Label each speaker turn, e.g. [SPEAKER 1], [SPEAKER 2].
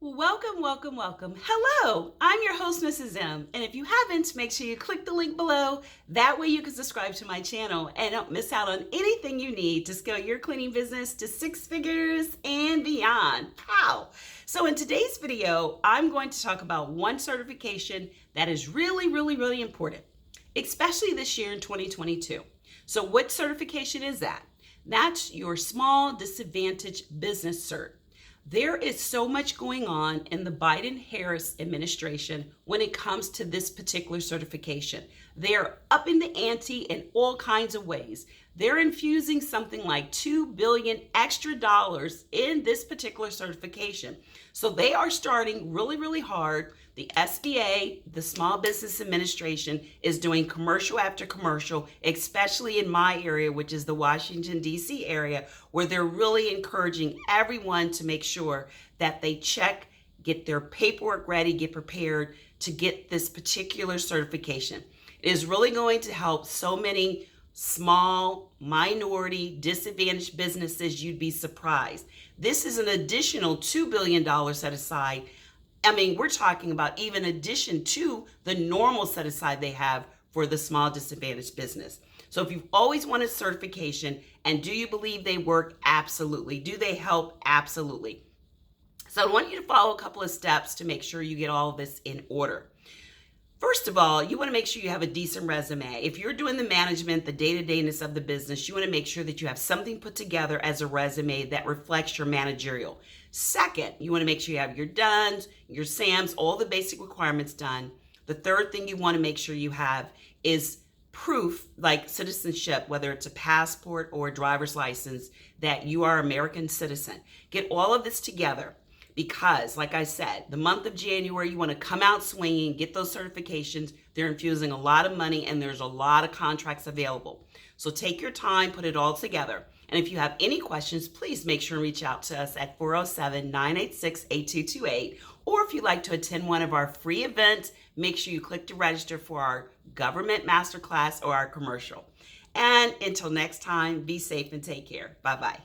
[SPEAKER 1] Welcome, welcome, welcome. Hello, I'm your host, Mrs. M. And if you haven't, make sure you click the link below. That way you can subscribe to my channel and don't miss out on anything you need to scale your cleaning business to 6 figures and beyond. How? So in today's video, I'm going to talk about one certification that is really important, especially this year in 2022. So what certification is that? That's your Small Disadvantaged Business Cert. There is so much going on in the Biden-Harris administration when it comes to this particular certification. They're upping the ante in all kinds of ways. They're infusing something like $2 billion extra dollars in this particular certification. So they are starting really hard. The SBA, the Small Business Administration, is doing commercial after commercial, especially in my area, which is the Washington, D.C. area, where they're really encouraging everyone to make sure that they check, get their paperwork ready, get prepared to get this particular certification. It is really going to help so many small, minority, disadvantaged businesses. You'd be surprised. This is an additional $2 billion set aside. I mean, we're talking about even addition to the normal set aside they have for the small disadvantaged business. So if you've always wanted certification, and do you believe they work? Absolutely. Do they help? Absolutely. So I want you to follow a couple of steps to make sure you get all of this in order. First of all, you want to make sure you have a decent resume. If you're doing the management, the day-to-dayness of the business, you want to make sure that you have something put together as a resume that reflects your managerial. Second, you want to make sure you have your DUNS, your SAMs, all the basic requirements done. The third thing you want to make sure you have is proof, like citizenship, whether it's a passport or a driver's license, that you are an American citizen. Get all of this together. Because, like I said, the month of January, you want to come out swinging, get those certifications. They're infusing a lot of money, and there's a lot of contracts available. So take your time, put it all together. And if you have any questions, please make sure and reach out to us at 407-986-8228. Or if you'd like to attend one of our free events, make sure you click to register for our government masterclass or our commercial. And until next time, be safe and take care. Bye-bye.